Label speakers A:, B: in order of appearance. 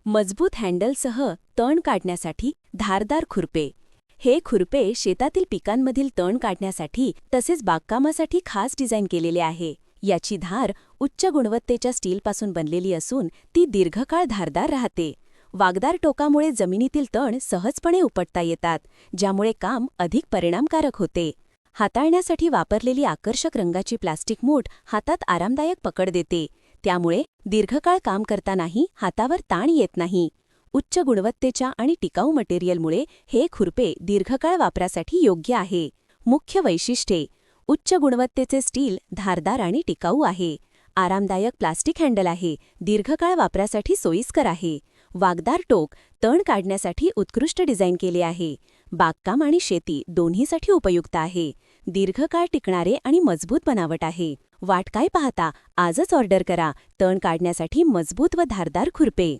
A: मजबूत हँडलसह तण काढण्यासाठी धारदार खुरपे. हे खुरपे शेतातील पिकांमधील तण काढण्यासाठी तसेच बागकामासाठी खास डिझाईन केलेले आहे. याची धार उच्च गुणवत्तेच्या स्टीलपासून बनलेली असून ती दीर्घकाळ धारदार राहते. वाकदार टोकामुळे जमिनीतील तण सहजपणे उपटता येतात, ज्यामुळे काम अधिक परिणामकारक होते. हाताळण्यासाठी वापरलेली आकर्षक रंगाची प्लास्टिक मूठ हातात आरामदायक पकड देते, त्यामुळे दीर्घकाळ काम करतानाही हातावर ताण येत नाही. उच्च गुणवत्तेच्या आणि टिकाऊ मटेरियलमुळे हे खुरपे दीर्घकाळ वापरासाठी योग्य आहे. मुख्य वैशिष्ट्ये: उच्च गुणवत्तेचे स्टील धारदार आणि टिकाऊ आहे. आरामदायक प्लास्टिक हँडल आहे, दीर्घकाळ वापरासाठी सोयीस्कर आहे. वाकदार टोक तण काढण्यासाठी उत्कृष्ट डिझाईन केले आहे. बागकाम आणि शेती दोन्हीसाठी उपयुक्त आहे. दीर्घकाळ टिकणारे आणि मजबूत बनावट आहे. वाट काय पाहता, आजच ऑर्डर करा तण काढण्यासाठी मजबूत व धारदार खुरपे.